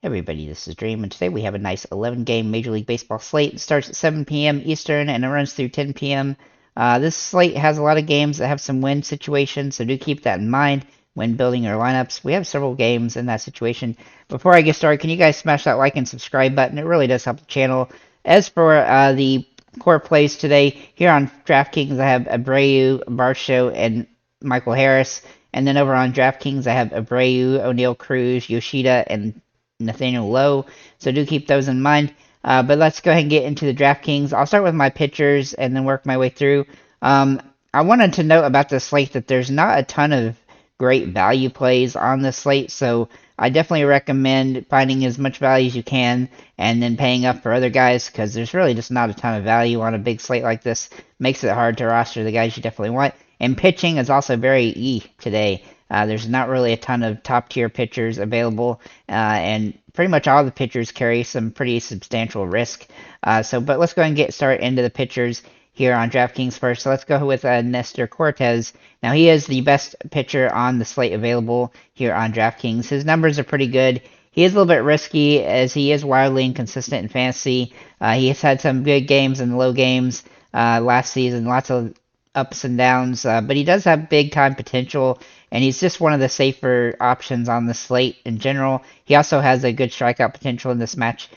Everybody, this is Dream, and today we have a nice 11-game Major League Baseball slate. It starts at 7 p.m. Eastern, and it runs through 10 p.m. This slate has a lot of games that have some win situations, so do keep that in mind when building your lineups. We have several games in that situation. Before I get started, can you guys smash that like and subscribe button? It really does help the channel. As for the core plays today, here on DraftKings, I have Abreu, Barcio, and Michael Harris. And then over on DraftKings, I have Abreu, O'Neal Cruz, Yoshida, and Nathaniel Lowe, so do keep those in mind. But let's go ahead and get into the DraftKings. I'll start with my pitchers and then work my way through. I wanted to note about the slate that there's not a ton of great value plays on the slate, so I definitely recommend finding as much value as you can and then paying up for other guys, because there's really just not a ton of value on a big slate like this. Makes it hard to roster the guys you definitely want. And pitching is also very today. There's not really a ton of top-tier pitchers available, and pretty much all the pitchers carry some pretty substantial risk. But let's go ahead and get started into the pitchers here on DraftKings first. So let's go with Nestor Cortes. Now, he is the best pitcher on the slate available here on DraftKings. His numbers are pretty good. He is a little bit risky, as he is wildly inconsistent in fantasy. He has had some good games and low games last season, lots of ups and downs, but he does have big time potential, and he's just one of the safer options on the slate in general. He also has a good strikeout potential in this match,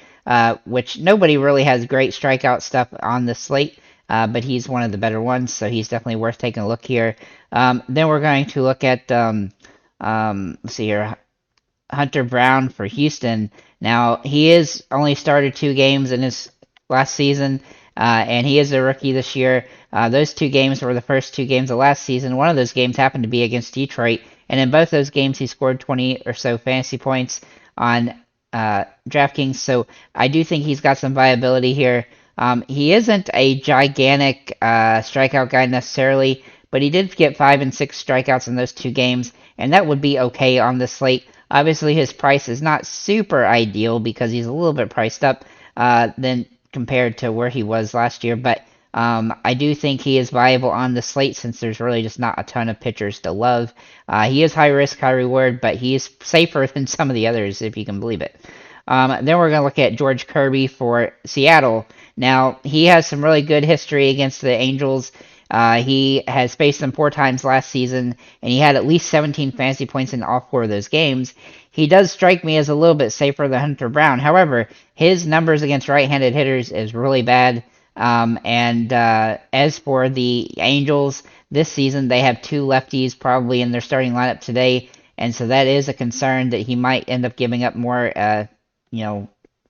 which nobody really has great strikeout stuff on the slate, but he's one of the better ones, so he's definitely worth taking a look here. Then we're going to look at, let's see here, Hunter Brown for Houston. Now, he is only started 2 games in his last season, and he is a rookie this year. Those 2 games were the first 2 games of last season. One of those games happened to be against Detroit, and in both those games he scored 20 or so fantasy points on DraftKings, so I do think he's got some viability here. He isn't a gigantic strikeout guy necessarily, but he did get 5 and 6 strikeouts in those 2 games, and that would be okay on the slate. Obviously, his price is not super ideal because he's a little bit priced up than compared to where he was last year, but I do think he is viable on the slate since there's really just not a ton of pitchers to love. He is high risk, high reward, but he is safer than some of the others, if you can believe it. Then we're going to look at George Kirby for Seattle. Now, he has some really good history against the Angels. He has faced them 4 times last season, and he had at least 17 fantasy points in all 4 of those games. He does strike me as a little bit safer than Hunter Brown. However, his numbers against right-handed hitters is really bad. As for the Angels, this season they have 2 lefties probably in their starting lineup today, and so that is a concern that he might end up giving up more,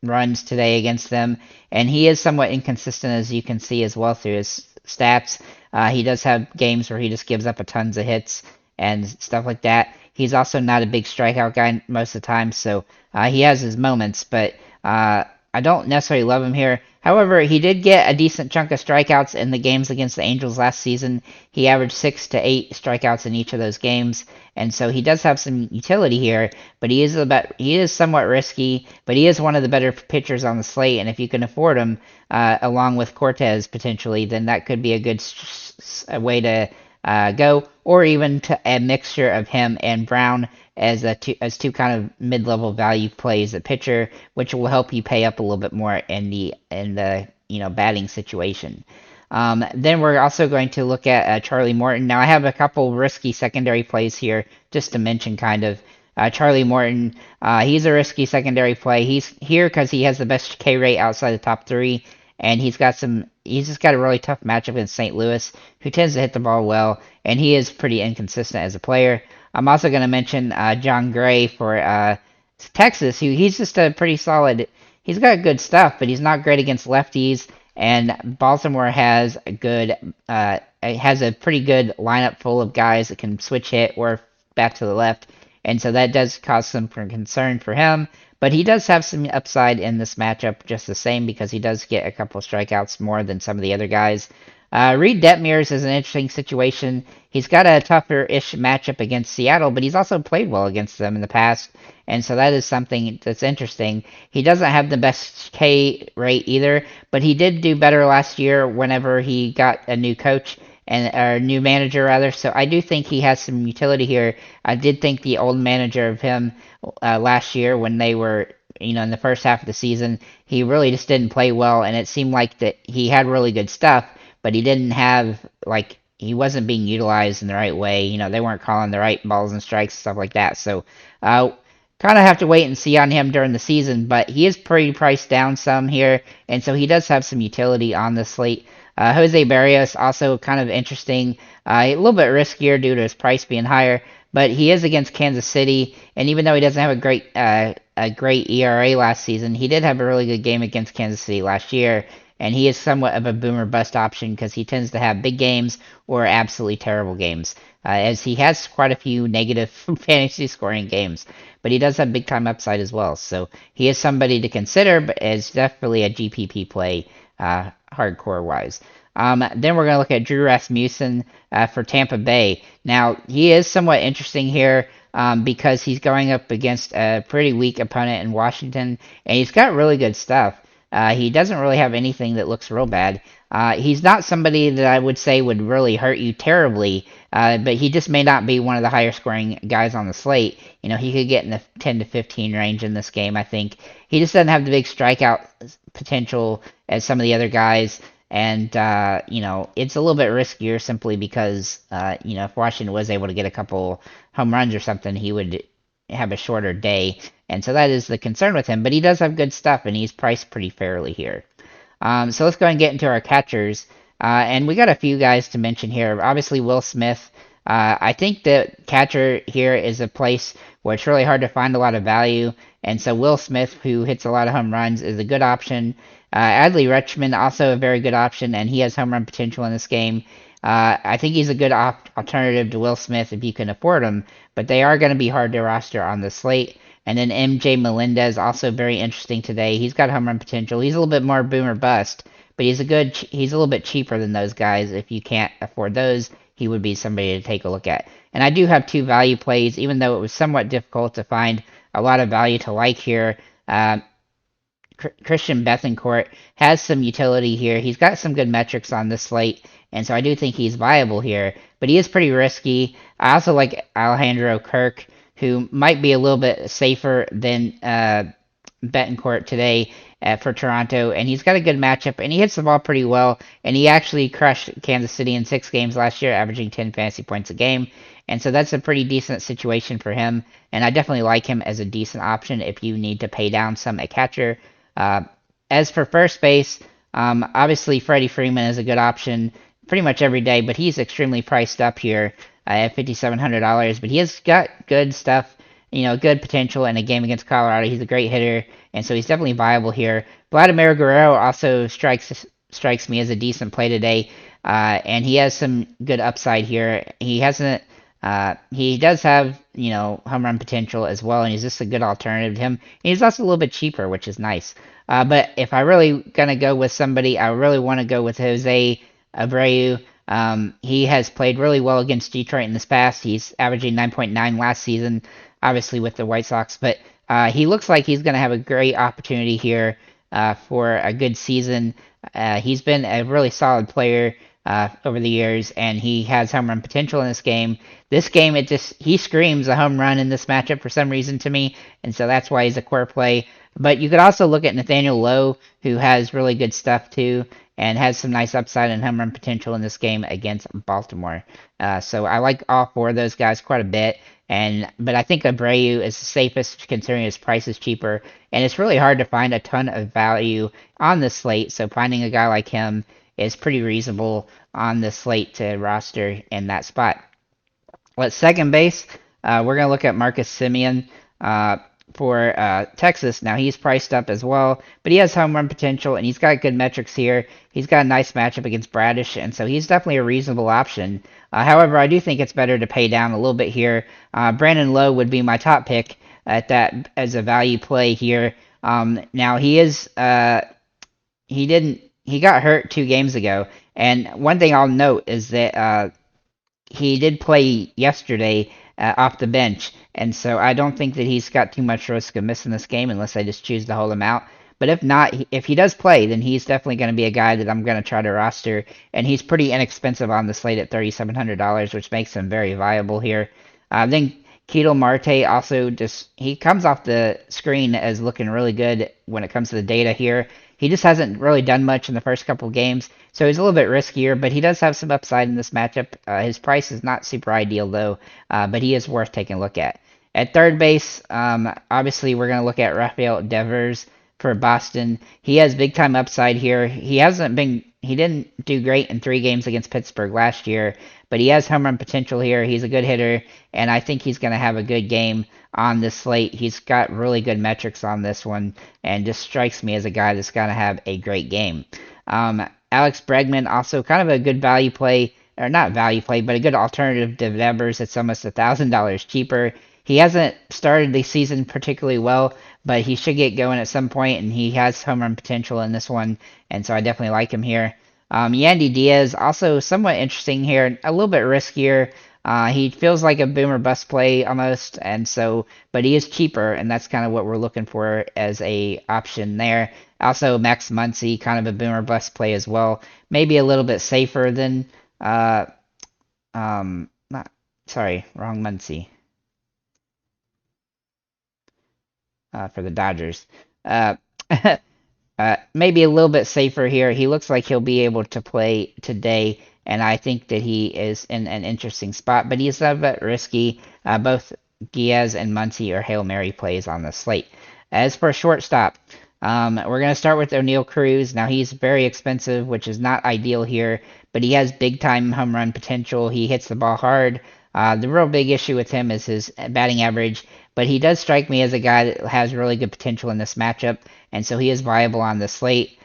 runs today against them. And he is somewhat inconsistent, as you can see as well through his stats. He does have games where he just gives up a tons of hits and stuff like that. He's also not a big strikeout guy most of the time, so he has his moments, but I don't necessarily love him here. However, he did get a decent chunk of strikeouts in the games against the Angels last season. He averaged 6 to 8 strikeouts in each of those games, and so he does have some utility here, but he is somewhat risky, but he is one of the better pitchers on the slate, and if you can afford him, along with Cortes potentially, then that could be a good way to go, or even to a mixture of him and Brown as two kind of mid-level value plays at pitcher, which will help you pay up a little bit more in the batting situation. Then we're also going to look at Charlie Morton. Now, I have a couple risky secondary plays here, just to mention kind of. Charlie Morton, he's a risky secondary play. He's here because he has the best K rate outside the top 3, and he's just got a really tough matchup against St. Louis, who tends to hit the ball well, and he is pretty inconsistent as a player. I'm also going to mention John Gray for Texas, who he's just a pretty solid. He's got good stuff, but he's not great against lefties. And Baltimore has a pretty good lineup full of guys that can switch hit or back to the left, and so that does cause some concern for him. But he does have some upside in this matchup just the same, because he does get a couple strikeouts more than some of the other guys. Reed Detmers is an interesting situation. He's got a tougher-ish matchup against Seattle, but he's also played well against them in the past, and so that is something that's interesting. He doesn't have the best K rate either, but he did do better last year whenever he got a new coach, or new manager rather, so I do think he has some utility here. I did think the old manager of him last year, when they were in the first half of the season, he really just didn't play well, and it seemed like that he had really good stuff, but he didn't have like he wasn't being utilized in the right way. They weren't calling the right balls and strikes and stuff like that. So, kind of have to wait and see on him during the season, but he is pretty priced down some here, and so he does have some utility on the slate. Jose Barrios also kind of interesting, a little bit riskier due to his price being higher, but he is against Kansas City, and even though he doesn't have a great ERA last season, he did have a really good game against Kansas City last year, and he is somewhat of a boomer bust option because he tends to have big games or absolutely terrible games, as he has quite a few negative fantasy scoring games, but he does have big time upside as well. So he is somebody to consider, but is definitely a GPP play, hardcore wise. Then we're going to look at Drew Rasmussen for Tampa Bay. Now, he is somewhat interesting here because he's going up against a pretty weak opponent in Washington, and he's got really good stuff. He doesn't really have anything that looks real bad. He's not somebody that I would say would really hurt you terribly, but he just may not be one of the higher scoring guys on the slate. He could get in the 10 to 15 range in this game, I think. He just doesn't have the big strikeout potential as some of the other guys. And, it's a little bit riskier simply because, if Washington was able to get a couple home runs or something, he would have a shorter day. And so that is the concern with him. But he does have good stuff, and he's priced pretty fairly here. So let's go and get into our catchers. And we got a few guys to mention here. Obviously, Will Smith. I think that catcher here is a place where it's really hard to find a lot of value. And so Will Smith, who hits a lot of home runs, is a good option. Adley Rutschman, also a very good option, and he has home run potential in this game. I think he's a good alternative to Will Smith if you can afford him, but they are going to be hard to roster on the slate. And then MJ Melendez, also very interesting today. He's got home run potential. He's a little bit more boomer bust, but he's a little bit cheaper than those guys. If you can't afford those, he would be somebody to take a look at. And I do have two value plays, even though it was somewhat difficult to find a lot of value to like here. Christian Bethancourt has some utility here. He's got some good metrics on this slate, and so I do think he's viable here, but he is pretty risky. I also like Alejandro Kirk, who might be a little bit safer than Bethancourt today for Toronto, and he's got a good matchup, and he hits the ball pretty well, and he actually crushed Kansas City in 6 games last year, averaging 10 fantasy points a game, and so that's a pretty decent situation for him, and I definitely like him as a decent option if you need to pay down some at catcher. As for first base, obviously Freddie Freeman is a good option pretty much every day, but he's extremely priced up here at $5,700. But he has got good stuff, good potential in a game against Colorado. He's a great hitter, and so he's definitely viable here. Vladimir Guerrero also strikes me as a decent play today, and he has some good upside here. He does have, home run potential as well, and he's just a good alternative to him. And he's also a little bit cheaper, which is nice. But if I really gonna go with somebody, I really want to go with Jose Abreu. He has played really well against Detroit in this past. He's averaging 9.9 last season, obviously with the White Sox, but he looks like he's gonna have a great opportunity here for a good season. He's been a really solid player over the years, and he has home run potential in this game. This game, he screams a home run in this matchup for some reason to me, and so that's why he's a core play. But you could also look at Nathaniel Lowe, who has really good stuff too, and has some nice upside and home run potential in this game against Baltimore. So I like all 4 of those guys quite a bit, but I think Abreu is the safest considering his price is cheaper, and it's really hard to find a ton of value on the slate, so finding a guy like him is pretty reasonable on the slate to roster in that spot. At second base, we're going to look at Marcus Semien for Texas. Now, he's priced up as well, but he has home run potential, and he's got good metrics here. He's got a nice matchup against Bradish, and so he's definitely a reasonable option. However, I do think it's better to pay down a little bit here. Brandon Lowe would be my top pick at that as a value play here. Now, he got hurt 2 games ago, and one thing I'll note is that he did play yesterday off the bench, and so I don't think that he's got too much risk of missing this game unless I just choose to hold him out. But if not, if he does play, then he's definitely going to be a guy that I'm going to try to roster, and he's pretty inexpensive on the slate at $3,700, which makes him very viable here. Then Ketel Marte also just he comes off the screen as looking really good when it comes to the data here. He just hasn't really done much in the first couple games, so he's a little bit riskier, but he does have some upside in this matchup. His price is not super ideal though, but he is worth taking a look at. At third base, obviously we're going to look at Rafael Devers for Boston. He has big time upside here. He didn't do great in 3 games against Pittsburgh last year, but he has home run potential here. He's a good hitter, and I think he's going to have a good game on this slate. He's got really good metrics on this one, and just strikes me as a guy that's going to have a great game. Alex Bregman, also kind of a good value play, or not value play, but a good alternative to Devers. It's almost $1,000 cheaper. He hasn't started the season particularly well, but he should get going at some point, and he has home run potential in this one, and so I definitely like him here. Yandy Diaz, also somewhat interesting here, a little bit riskier. He feels like a boomer bust play almost, and so, but he is cheaper, and that's kind of what we're looking for as a option there. Also, Max Muncy, kind of a boomer bust play as well, maybe a little bit safer than, not, sorry, wrong Muncy. For the Dodgers. Maybe a little bit safer here. He looks like he'll be able to play today, and I think that he is in an interesting spot, but he's a bit risky. Both Diaz and Muncy are Hail Mary plays on the slate. As for shortstop, we're going to start with O'Neal Cruz. Now, he's very expensive, which is not ideal here, but he has big-time home run potential. He hits the ball hard. The real big issue with him is his batting average, but he does strike me as a guy that has really good potential in this matchup, and so he is viable on the slate.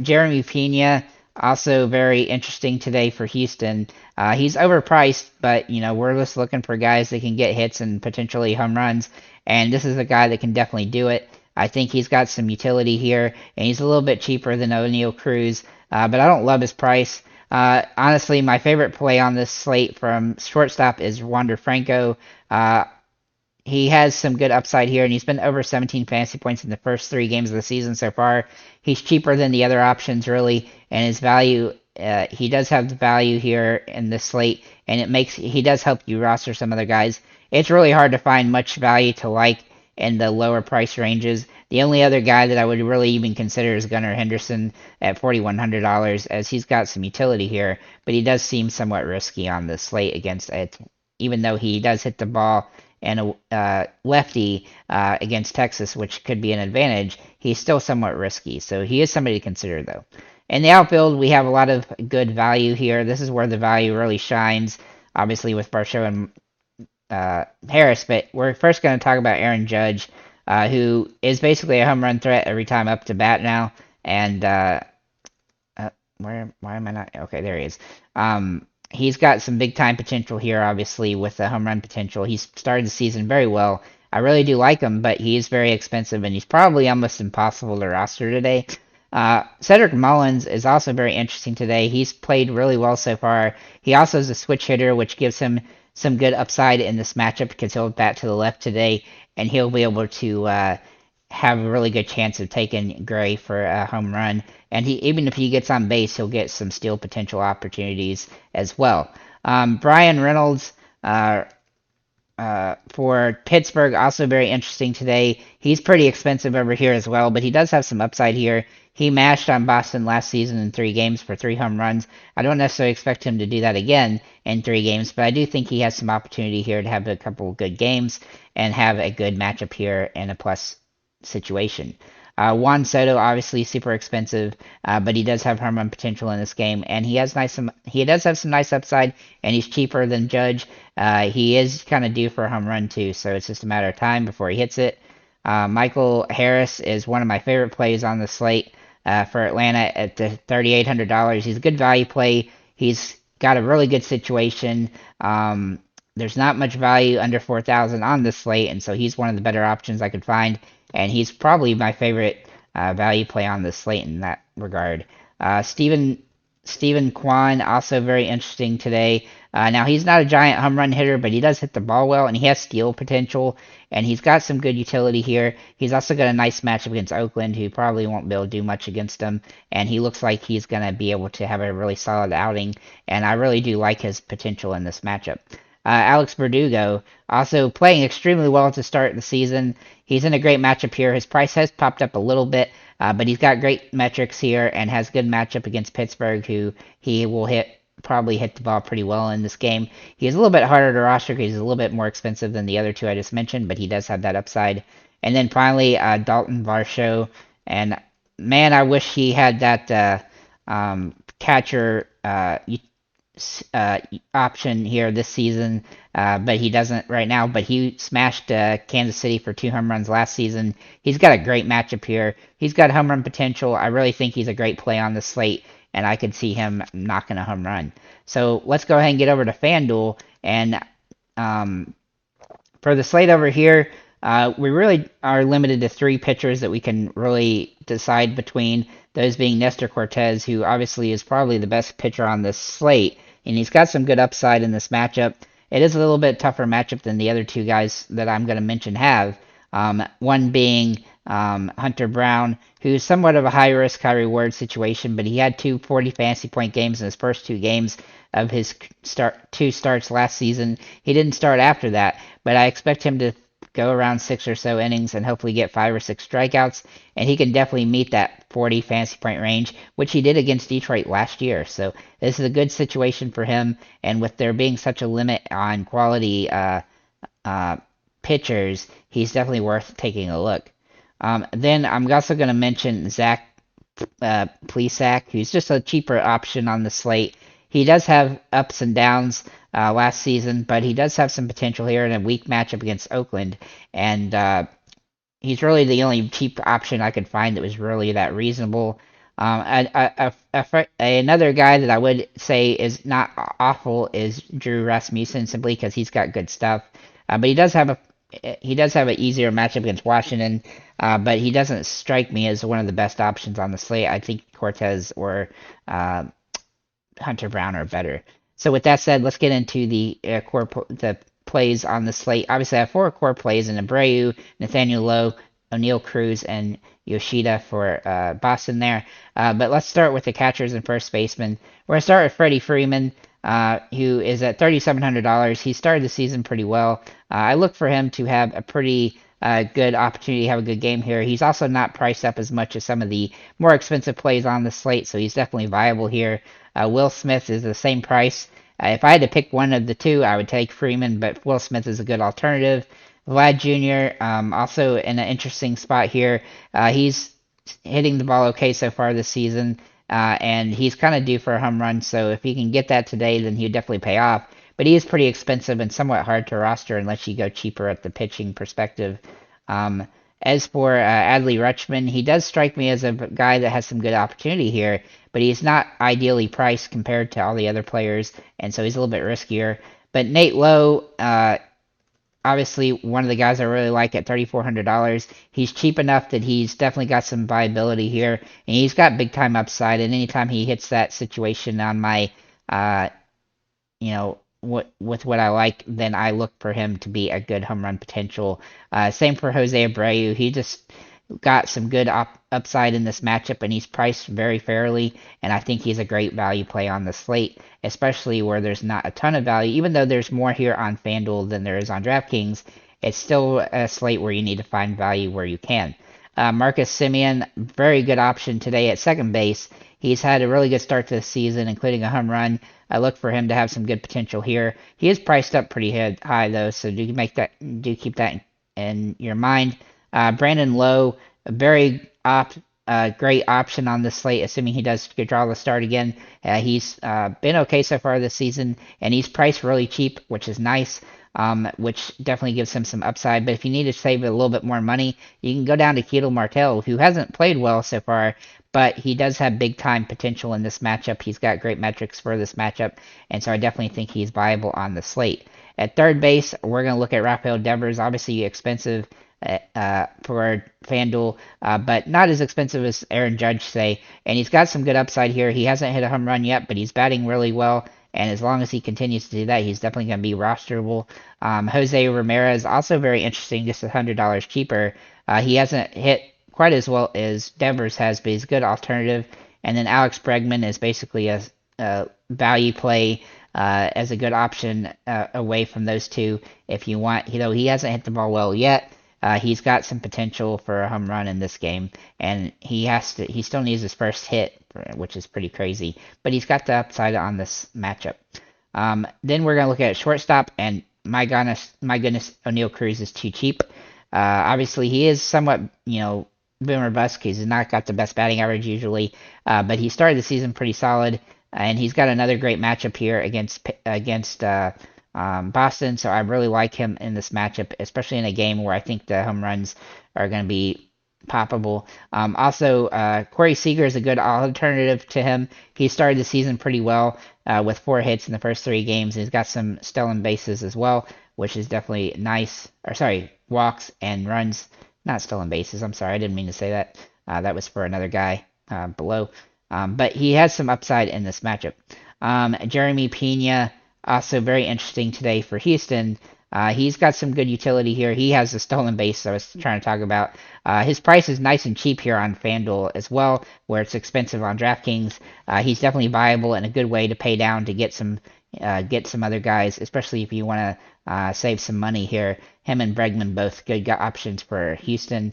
Jeremy Pena, also very interesting today for Houston. He's overpriced, but we're just looking for guys that can get hits and potentially home runs, and this is a guy that can definitely do it. I think he's got some utility here, and he's a little bit cheaper than O'Neal Cruz, but I don't love his price. Honestly, my favorite play on this slate from shortstop is Wander Franco. He has some good upside here, and he's been over 17 fantasy points in the first 3 games of the season so far. He's cheaper than the other options, really, and his value, he does have the value here in this slate, and he does help you roster some other guys. It's really hard to find much value to like in the lower price ranges. The only other guy that I would really even consider is Gunnar Henderson at $4,100, as he's got some utility here, but he does seem somewhat risky on the slate against it, even though he does hit the ball and a lefty against Texas, which could be an advantage. He's still somewhat risky, so he is somebody to consider, though. In the outfield, we have a lot of good value here. This is where the value really shines, obviously with Varsho and Harris, but we're first going to talk about Aaron Judge, who is basically a home run threat every time up to bat now. And why am I not? Okay, there he is. He's got some big time potential here, obviously, with the home run potential. He's started the season very well. I really do like him, but he is very expensive, and he's probably almost impossible to roster today. Cedric Mullins is also very interesting today. He's played really well so far. He also is a switch hitter, which gives him some good upside in this matchup because he'll bat to the left today, and he'll be able to have a really good chance of taking Gray for a home run. And even if he gets on base, he'll get some steal potential opportunities as well. Brian Reynolds for Pittsburgh, also very interesting today. He's pretty expensive over here as well, but he does have some upside here. He mashed on Boston last season in 3 games for 3 home runs. I don't necessarily expect him to do that again in 3 games, but I do think he has some opportunity here to have a couple of good games and have a good matchup here in a plus situation. Juan Soto, obviously super expensive, but he does have home run potential in this game, and he does have some nice upside, and he's cheaper than Judge. He is kind of due for a home run too, so it's just a matter of time before he hits it. Michael Harris is one of my favorite plays on the slate for Atlanta at the $3,800. He's a good value play. He's got a really good situation. There's not much value under 4,000 on this slate, and so he's one of the better options I could find. And he's probably my favorite value play on the slate in that regard. Steven Kwan, also very interesting today. Now, he's not a giant home run hitter, but he does hit the ball well, and he has steal potential, and he's got some good utility here. He's also got a nice matchup against Oakland, who probably won't be able to do much against him, and he looks like he's going to be able to have a really solid outing, and I really do like his potential in this matchup. Alex Verdugo, also playing extremely well to start the season. He's in a great matchup here. His price has popped up a little bit, but he's got great metrics here and has good matchup against Pittsburgh, who he will probably hit the ball pretty well in this game. He is a little bit harder to roster because he's a little bit more expensive than the other two I just mentioned, but he does have that upside. And then finally, Dalton Varsho. And man, I wish he had that catcher option here this season, but he doesn't right now. But he smashed Kansas City for 2 home runs last season. He's got a great matchup here. He's got home run potential. I really think he's a great play on the slate, and I could see him knocking a home run. So let's go ahead and get over to FanDuel. And for the slate over here, we really are limited to 3 pitchers that we can really decide between, those being Nestor Cortez, who obviously is probably the best pitcher on this slate, and he's got some good upside in this matchup. It is a little bit tougher matchup than the other 2 guys that I'm going to mention have. One being Hunter Brown, who's somewhat of a high risk, high reward situation, but he had 2 40 fantasy point games in his first 2 games of his 2 starts last season. He didn't start after that, but I expect him to go around 6 or so innings and hopefully get 5 or 6 strikeouts, and he can definitely meet that 40 fantasy point range, which he did against Detroit last year. So this is a good situation for him, and with there being such a limit on quality pitchers, he's definitely worth taking a look. Then I'm also going to mention Zach Plesac, who's just a cheaper option on the slate. He does have ups and downs last season, but he does have some potential here in a weak matchup against Oakland, and he's really the only cheap option I could find that was really that reasonable. Another guy that I would say is not awful is Drew Rasmussen, simply because he's got good stuff, but he does have an easier matchup against Washington, but he doesn't strike me as one of the best options on the slate. I think Cortez or Hunter Brown are better. So with that said, let's get into the the plays on the slate. Obviously, I have 4 core plays in Abreu, Nathaniel Lowe, O'Neill Cruz, and Yoshida for Boston there. But let's start with the catchers and first baseman. We're going to start with Freddie Freeman, who is at $3,700. He started the season pretty well. I look for him to have a pretty good opportunity to have a good game here. He's also not priced up as much as some of the more expensive plays on the slate, so he's definitely viable here. Will Smith is the same price. If I had to pick one of the 2, I would take Freeman, but Will Smith is a good alternative. Vlad Jr., also in an interesting spot here. He's hitting the ball okay so far this season, and he's kind of due for a home run, so if he can get that today, then he'd definitely pay off. But he is pretty expensive and somewhat hard to roster unless you go cheaper at the pitching perspective. As for Adley Rutschman, he does strike me as a guy that has some good opportunity here, but he's not ideally priced compared to all the other players, and so he's a little bit riskier. But Nate Lowe, obviously one of the guys I really like at $3,400. He's cheap enough that he's definitely got some viability here, and he's got big time upside. And anytime he hits that situation on my, with what I like, then I look for him to be a good home run potential. Same for Jose Abreu. He just got some good upside in this matchup, and he's priced very fairly, and I think he's a great value play on the slate, especially where there's not a ton of value. Even though there's more here on FanDuel than there is on DraftKings, it's still a slate where you need to find value where you can. Marcus Semien, very good option today at second base. He's had a really good start to the season, including a home run. I look for him to have some good potential here. He is priced up pretty high though, so do keep that in your mind. Brandon Lowe, a very great option on the slate, assuming he does draw the start again. He's been okay so far this season, and he's priced really cheap, which is nice, which definitely gives him some upside. But if you need to save a little bit more money, you can go down to Ketel Marte, who hasn't played well so far, but he does have big-time potential in this matchup. He's got great metrics for this matchup, and so I definitely think he's viable on the slate. At third base, we're going to look at Rafael Devers, obviously expensive for FanDuel, but not as expensive as Aaron Judge, say, and he's got some good upside here. He hasn't hit a home run yet, but he's batting really well, and as long as he continues to do that, he's definitely going to be rosterable. Jose Ramirez, also very interesting, just $100 cheaper. He hasn't hit quite as well as Devers has, but he's a good alternative. And then Alex Bregman is basically a value play as a good option away from those two if you want. He hasn't hit the ball well yet. He's got some potential for a home run in this game, and he still needs his first hit, which is pretty crazy. But he's got the upside on this matchup. Then we're gonna look at shortstop, and my goodness, O'Neal Cruz is too cheap. Obviously, he is somewhat, boomer bust because he's not got the best batting average usually, but he started the season pretty solid, and he's got another great matchup here against Boston. So I really like him in this matchup, especially in a game where I think the home runs are going to be poppable. Also, Corey Seager is a good alternative to him. He started the season pretty well with 4 hits in the first 3 games. He's got some stolen bases as well, which is definitely nice. Or sorry, walks and runs. Not stolen bases. I'm sorry, I didn't mean to say that. That was for another guy below. But he has some upside in this matchup. Jeremy Pena, also very interesting today for Houston. He's got some good utility here. He has the stolen base I was trying to talk about. His price is nice and cheap here on FanDuel as well, where it's expensive on DraftKings. He's definitely viable and a good way to pay down to get some other guys, especially if you want to save some money here. Him and Bregman both good options for Houston.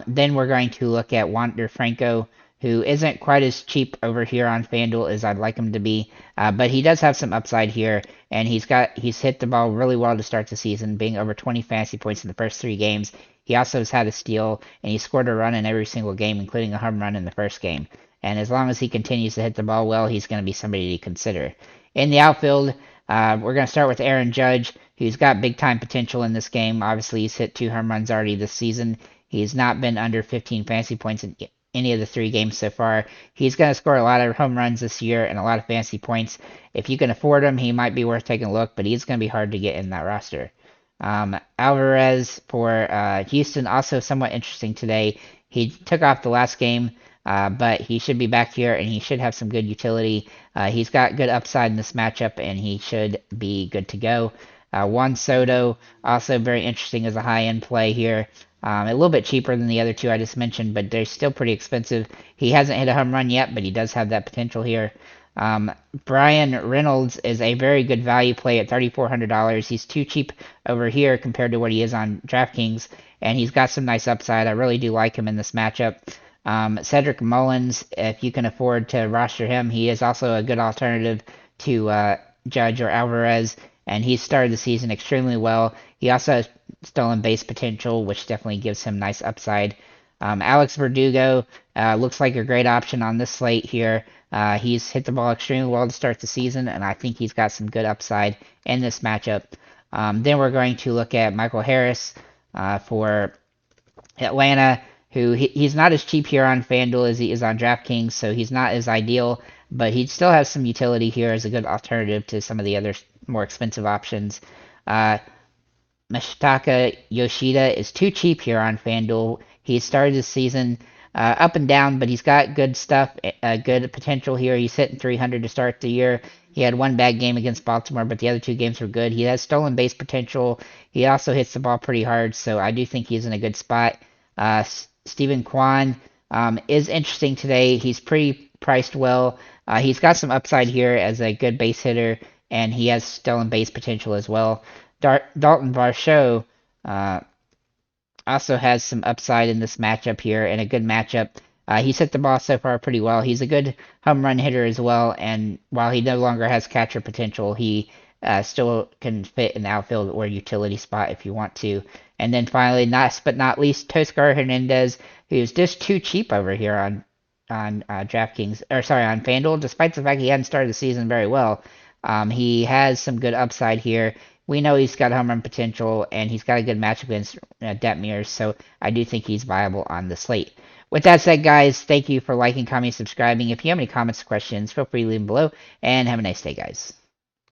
Then we're going to look at Wander Franco, who isn't quite as cheap over here on FanDuel as I'd like him to be, but he does have some upside here, and he's hit the ball really well to start the season, being over 20 fantasy points in the first 3 games. He also has had a steal, and he scored a run in every single game, including a home run in the first game. And as long as he continues to hit the ball well, he's going to be somebody to consider. In the outfield, we're going to start with Aaron Judge, who's got big-time potential in this game. Obviously, he's hit 2 home runs already this season. He's not been under 15 fantasy points in any of the 3 games so far. He's going to score a lot of home runs this year and a lot of fantasy points. If you can afford him, he might be worth taking a look, but he's going to be hard to get in that roster. Alvarez for Houston, also somewhat interesting today. He took off the last game, but he should be back here, and he should have some good utility. He's got good upside in this matchup, and he should be good to go. Juan Soto, also very interesting as a high-end play here. A little bit cheaper than the other 2 I just mentioned, but they're still pretty expensive. He hasn't hit a home run yet, but he does have that potential here. Brian Reynolds is a very good value play at $3,400. He's too cheap over here compared to what he is on DraftKings, and he's got some nice upside. I really do like him in this matchup. Cedric Mullins, if you can afford to roster him, he is also a good alternative to Judge or Alvarez, and he started the season extremely well. He also has stolen base potential, which definitely gives him nice upside. Alex Verdugo looks like a great option on this slate here. He's hit the ball extremely well to start the season, and I think he's got some good upside in this matchup. Then we're going to look at Michael Harris for Atlanta, who he's not as cheap here on FanDuel as he is on DraftKings, so he's not as ideal, but he still has some utility here as a good alternative to some of the other more expensive options. Masataka Yoshida is too cheap here on FanDuel. He started the season up and down, but he's got good stuff, good potential here. He's hitting 300 to start the year. He had 1 bad game against Baltimore, but the other 2 games were good. He has stolen base potential. He also hits the ball pretty hard, so I do think he's in a good spot. Stephen Kwan is interesting today. He's pretty priced well. He's got some upside here as a good base hitter, and he has stolen base potential as well. Dalton Varsho also has some upside in this matchup here, and a good matchup. He's hit the ball so far pretty well. He's a good home run hitter as well, and while he no longer has catcher potential, he still can fit in the outfield or utility spot if you want to. And then finally, last but not least, Toscar Hernandez, who's just too cheap over here on DraftKings, on FanDuel, despite the fact he hadn't started the season very well. He has some good upside here. We know he's got home run potential, and he's got a good matchup against Detmers, so I do think he's viable on the slate. With that said, guys, thank you for liking, commenting, subscribing. If you have any comments or questions, feel free to leave them below, and have a nice day, guys.